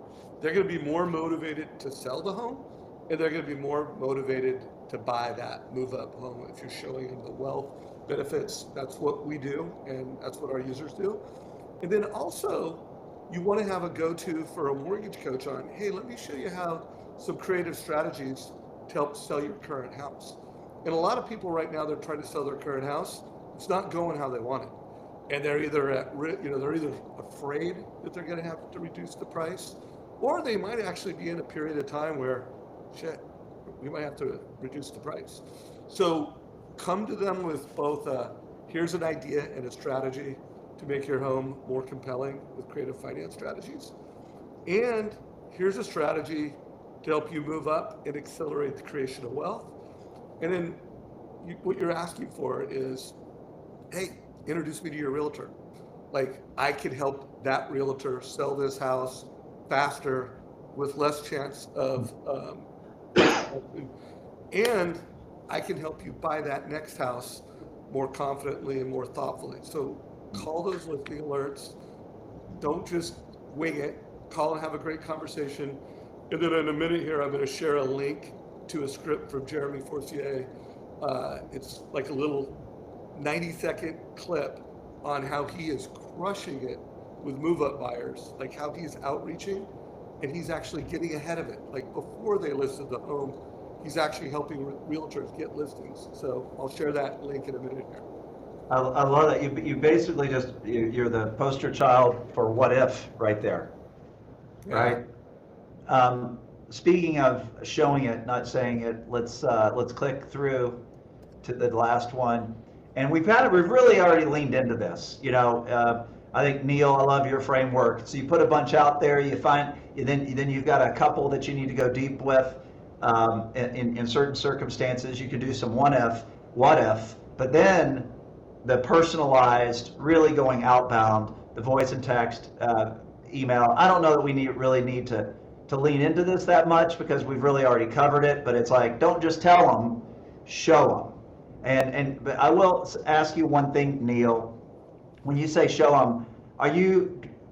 They're going to be more motivated to sell the home, and they're going to be more motivated to buy that move up home if you're showing them the wealth benefits. That's what we do, and that's what our users do. And then also, you want to have a go-to for a mortgage coach on, hey, let me show you how some creative strategies to help sell your current house. And a lot of people right now, they're trying to sell their current house. It's not going how they want it. And they're either afraid that they're going to have to reduce the price, or they might actually be in a period of time where, shit, we might have to reduce the price. So come to them with both here's an idea and a strategy to make your home more compelling with creative finance strategies. And here's a strategy to help you move up and accelerate the creation of wealth. And then what you're asking for is, hey, introduce me to your realtor. Like, I can help that realtor sell this house faster with less chance of, and I can help you buy that next house more confidently and more thoughtfully. So call those listing alerts. Don't just wing it. Call and have a great conversation. And then in a minute here, I'm going to share a link to a script from Jeremy Forcier. It's like a little 90-second clip on how he is crushing it with move-up buyers, like how he's outreaching and he's actually getting ahead of it. Like before they listed the home, he's actually helping realtors get listings. So I'll share that link in a minute here. I love that. You basically you're the poster child for what if right there, right? Speaking of showing it, not saying it, let's click through to the last one. And we've really already leaned into this. I think Neel, I love your framework. So you put a bunch out there, then you've got a couple that you need to go deep with. In certain circumstances, you can do some what if, but then the personalized, really going outbound, the voice and text, email. I don't know that we really need to lean into this that much because we've really already covered it. But it's like, don't just tell them, show them. But I will ask you one thing, Neel. When you say show them,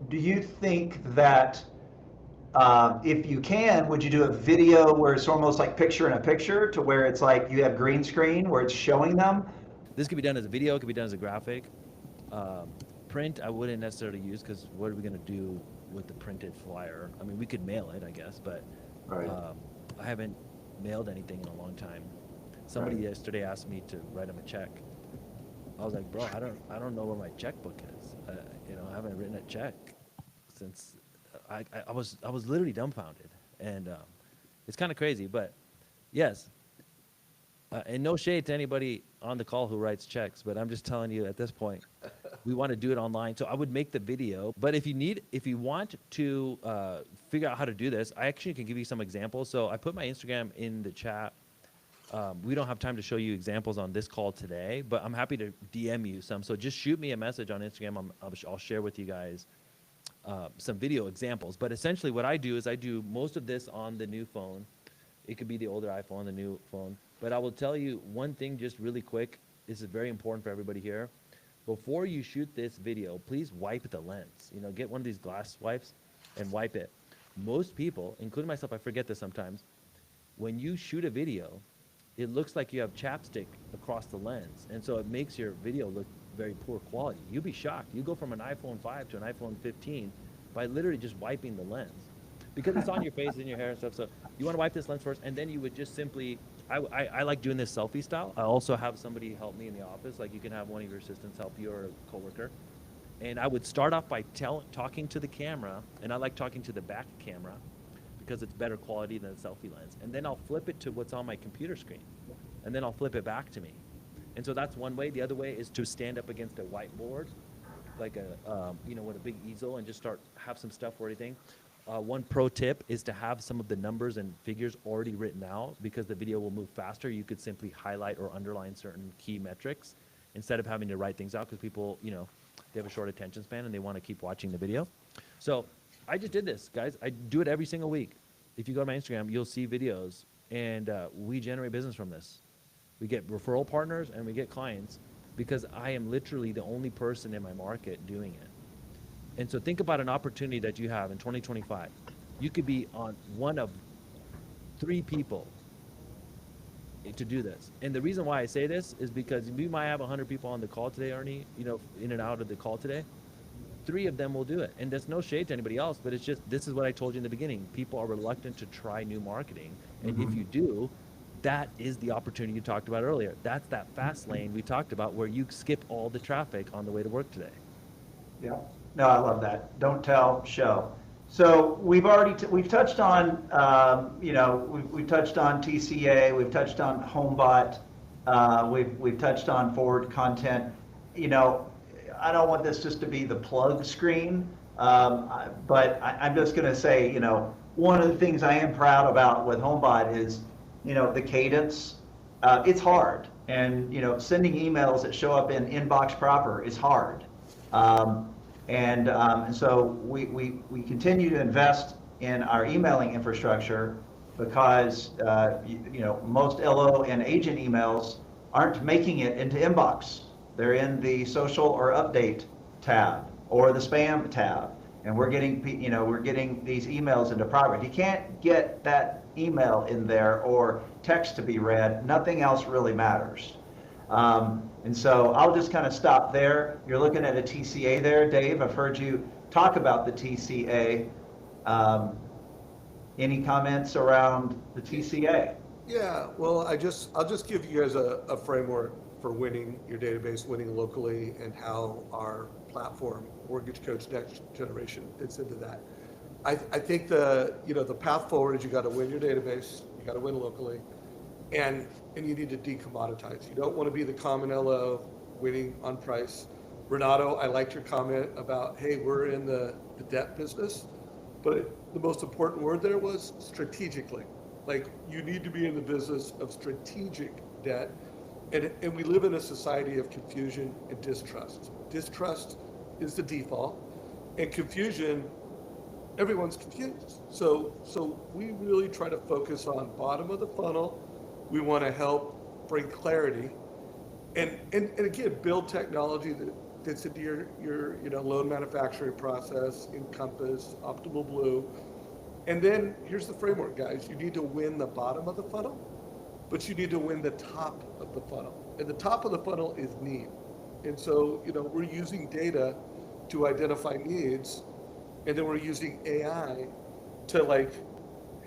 do you think that if you can, would you do a video where it's almost like picture in a picture, to where it's like you have green screen where it's showing them? This could be done as a video, it could be done as a graphic. Print, I wouldn't necessarily use, because what are we going to do with the printed flyer? I mean, we could mail it, I guess, but Right. I haven't mailed anything in a long time. Somebody Right. yesterday asked me to write him a check. I was like, bro, I don't know where my checkbook is. I haven't written a check since I was literally dumbfounded, and it's kind of crazy. But yes, and no shade to anybody on the call who writes checks, but I'm just telling you at this point, we want to do it online. So I would make the video, but if you want to figure out how to do this, I actually can give you some examples. So I put my Instagram in the chat. We don't have time to show you examples on this call today, but I'm happy to DM you some. So just shoot me a message on Instagram. I'll share with you guys some video examples. But essentially what I do is I do most of this on the new phone. It could be the older iPhone, the new phone. But I will tell you one thing just really quick. This is very important for everybody here. Before you shoot this video, please wipe the lens. Get one of these glass wipes and wipe it. Most people, including myself, I forget this sometimes, when you shoot a video, it looks like you have chapstick across the lens. And so it makes your video look very poor quality. You'll be shocked. You go from an iPhone 5 to an iPhone 15 by literally just wiping the lens. Because it's on your face and your hair and stuff. So you want to wipe this lens first, and then you would just simply, I like doing this selfie style. I also have somebody help me in the office. Like, you can have one of your assistants help you, or a coworker. And I would start off by talking to the camera, and I like talking to the back camera because it's better quality than a selfie lens. And then I'll flip it to what's on my computer screen, and then I'll flip it back to me. And so that's one way. The other way is to stand up against a whiteboard, like with a big easel, and just have some stuff or anything. One pro tip is to have some of the numbers and figures already written out, because the video will move faster. You could simply highlight or underline certain key metrics instead of having to write things out, because people, they have a short attention span and they want to keep watching the video. So I just did this, guys. I do it every single week. If you go to my Instagram, you'll see videos, and we generate business from this. We get referral partners and we get clients, because I am literally the only person in my market doing it. And so think about an opportunity that you have in 2025. You could be on one of 3 people to do this. And the reason why I say this is because we might have 100 people on the call today, Ernie, in and out of the call today. 3 of them will do it. And there's no shade to anybody else, but it's just, this is what I told you in the beginning. People are reluctant to try new marketing. And if you do, that is the opportunity you talked about earlier. That's that fast lane we talked about, where you skip all the traffic on the way to work today. Yeah. No, I love that. Don't tell, show. So we've touched on, we've touched on TCA, we've touched on Homebot, we've touched on forward content. I don't want this just to be the plug screen, but I'm just going to say, one of the things I am proud about with Homebot is, the cadence. It's hard, and sending emails that show up in inbox proper is hard. And so we continue to invest in our emailing infrastructure, because most LO and agent emails aren't making it into inbox. They're in the social or update tab or the spam tab, and we're getting these emails into progress. You can't get that email in there or text to be read. Nothing else really matters. And so I'll just kind of stop there. You're looking at a TCA there, Dave. I've heard you talk about the TCA. Any comments around the TCA? Yeah, well, I'll just give you guys a framework for winning your database, winning locally, and how our platform, Mortgage Coach Next Generation, fits into that. I think the path forward is you got to win your database, you got to win locally, and you need to decommoditize. You don't want to be the common LO winning on price. Renato, I liked your comment about, hey, we're in the debt business, but the most important word there was strategically. Like, you need to be in the business of strategic debt. And we live in a society of confusion and distrust. Distrust is the default, and confusion, everyone's confused. So we really try to focus on bottom of the funnel. We want to help bring clarity and again, build technology that fits into your loan manufacturing process, Encompass, Optimal Blue. And then here's the framework, guys. You need to win the bottom of the funnel, but you need to win the top of the funnel. And the top of the funnel is need. And so, we're using data to identify needs, and then we're using AI to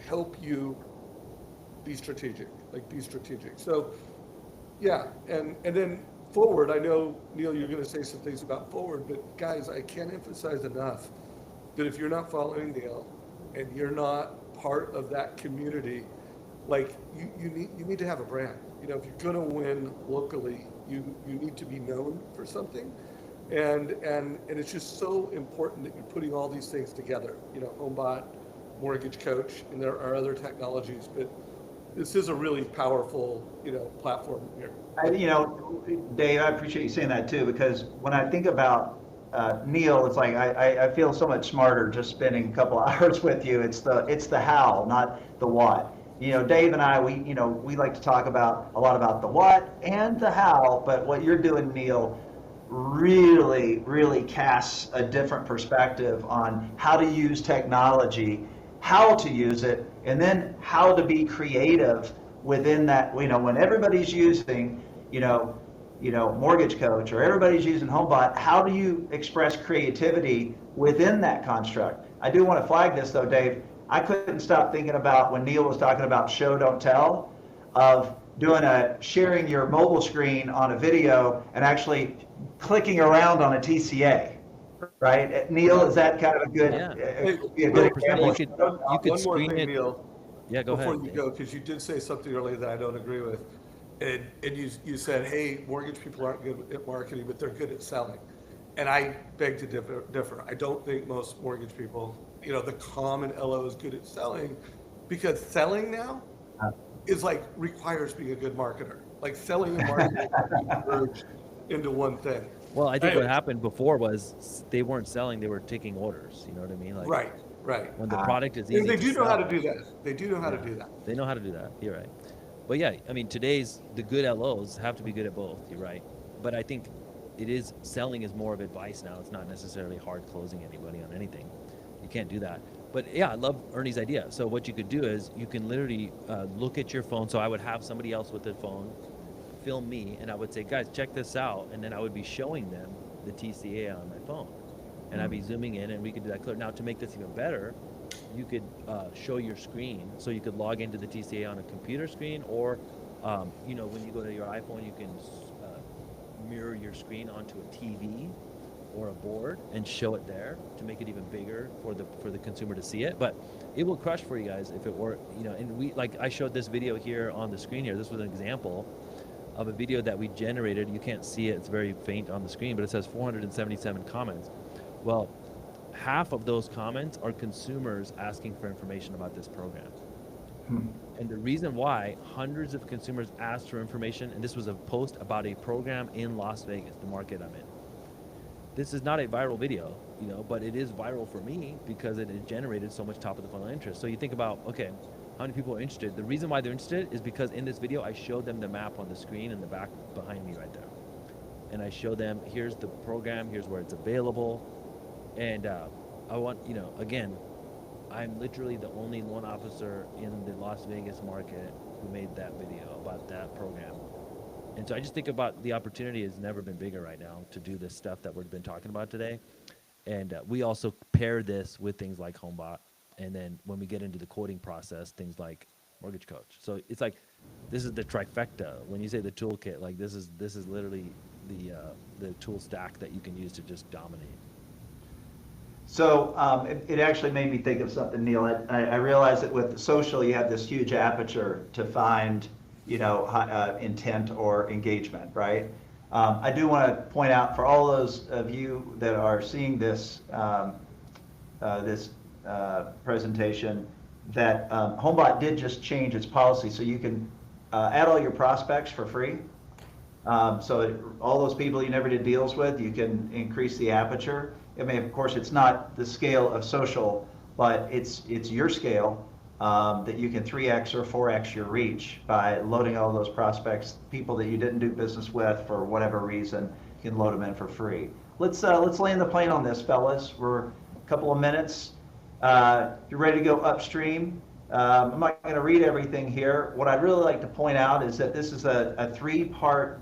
help you be strategic, be strategic. So yeah, and then forward, I know, Neel, you're gonna say some things about forward, but guys, I can't emphasize enough that if you're not following Neel and you're not part of that community, you need to have a brand. If you're gonna win locally, you need to be known for something. And it's just so important that you're putting all these things together, Homebot, Mortgage Coach, and there are other technologies, but this is a really powerful, platform here. Dave, I appreciate you saying that too, because when I think about Neel, it's like I feel so much smarter just spending a couple hours with you. It's the how, not the what. Dave and I, we like to talk about a lot about the what and the how, but what you're doing, Neel, really, really casts a different perspective on how to use technology, how to use it, and then how to be creative within that. When everybody's using, Mortgage Coach, or everybody's using Homebot, how do you express creativity within that construct? I do want to flag this though, Dave. I couldn't stop thinking about when Neel was talking about show, don't tell, of doing sharing your mobile screen on a video and actually clicking around on a TCA. Right, Neel, is that kind of a good, a good example? You could One more screen thing, it. Neel, Yeah, go before ahead. you go, because you did say something earlier that I don't agree with, and you said, hey, mortgage people aren't good at marketing, but they're good at selling, and I beg to differ. I don't think most mortgage people, the common LO is good at selling, because selling now is requires being a good marketer. Selling and marketing merged into one thing. Well, I think what happened before was they weren't selling; they were taking orders. You know what I mean? Right. When the product is easy, and they do to know how sell, to do that. They do know how to do that. They know how to do that. You're right. But yeah, I mean, the good LOs have to be good at both. You're right. But I think selling is more of advice now. It's not necessarily hard closing anybody on anything. You can't do that. But yeah, I love Ernie's idea. So what you could do is you can literally look at your phone. So I would have somebody else with their phone film me, and I would say, guys, check this out, and then I would be showing them the TCA on my phone, and I'd be zooming in, and we could do that clear. Now, to make this even better, you could show your screen, so you could log into the TCA on a computer screen, or when you go to your iPhone, you can mirror your screen onto a TV or a board and show it there to make it even bigger for the consumer to see it. But it will crush for you guys if it were, and I showed this video here on the screen here. This was an example of a video that we generated. You can't see it, it's very faint on the screen, but it says 477 comments. Well, half of those comments are consumers asking for information about this program. And the reason why hundreds of consumers asked for information, and this was a post about a program in Las Vegas, the market I'm in. This is not a viral video, but it is viral for me because it generated so much top of the funnel interest. So you think about, okay, how many people are interested? The reason why they're interested is because in this video, I showed them the map on the screen in the back behind me right there. And I show them, here's the program, here's where it's available. And I want, again, I'm literally the only loan officer in the Las Vegas market who made that video about that program. And so I just think about the opportunity has never been bigger right now to do this stuff that we've been talking about today. And we also pair this with things like Homebot. And then when we get into the quoting process, things like Mortgage Coach. So it's this is the trifecta. When you say the toolkit, this is literally the tool stack that you can use to just dominate. So it actually made me think of something, Neel. I realize that with social, you have this huge aperture to find, intent or engagement, right? I do want to point out for all those of you that are seeing this presentation that Homebot did just change its policy, so you can add all your prospects for free. All those people you never did deals with, you can increase the aperture. I mean, of course, it's not the scale of social, but it's your scale that you can 3x or 4x your reach by loading all those prospects, people that you didn't do business with for whatever reason, you can load them in for free. Let's land the plane on this, fellas. We're a couple of minutes. You're ready to go upstream. I'm not going to read everything here. What I'd really like to point out is that this is a 3-part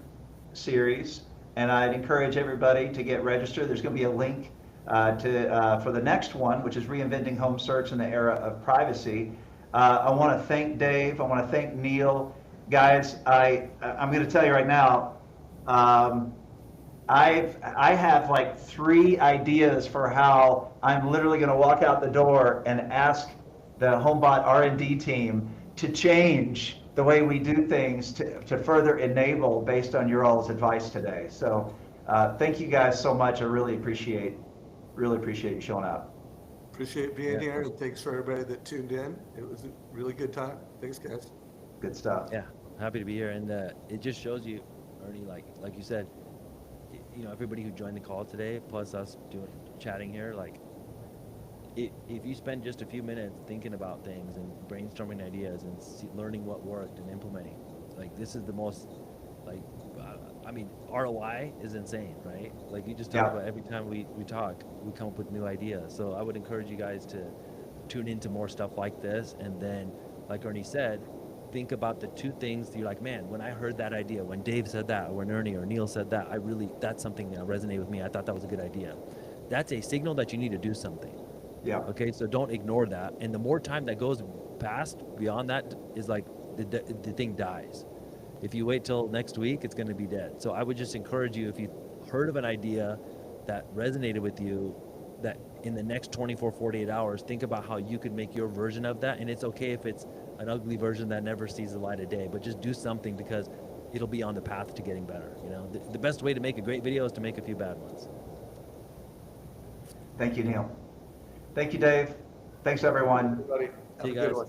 series, and I'd encourage everybody to get registered. There's going to be a link for the next one, which is Reinventing Home Search in the Era of Privacy. I want to thank Dave. I want to thank Neel. Guys, I'm going to tell you right now, I have like 3 ideas for how I'm literally going to walk out the door and ask the Homebot R&D team to change the way we do things to further enable based on your all's advice today. So thank you guys so much. I really appreciate you showing up. Appreciate being here, and thanks for everybody that tuned in. It was a really good time. Thanks, guys. Good stuff. Yeah, happy to be here, and it just shows you, Ernie, like you said, you know, everybody who joined the call today, plus us chatting here, like, if you spend just a few minutes thinking about things and brainstorming ideas and learning what worked and implementing, like, this is the most, like, I mean, ROI is insane, right? Like, you just talk about every time we talk, we come up with new ideas. So I would encourage you guys to tune into more stuff like this. And then, like Ernie said, think about the 2 things that you're like, man, when I heard that idea, when Dave said that, or when Ernie or Neel said that, that's something that resonated with me. I thought that was a good idea. That's a signal that you need to do something. Yeah. Okay, so don't ignore that. And the more time that goes past beyond that is like the thing dies. If you wait till next week, it's going to be dead. So I would just encourage you, if you heard of an idea that resonated with you, that in the next 24, 48 hours, think about how you could make your version of that. And it's okay if it's an ugly version that never sees the light of day, but just do something, because it'll be on the path to getting better. You know, the best way to make a great video is to make a few bad ones. Thank you, Neel. Thank you, Dave. Thanks, everyone. Everybody, have See you a good guys. one.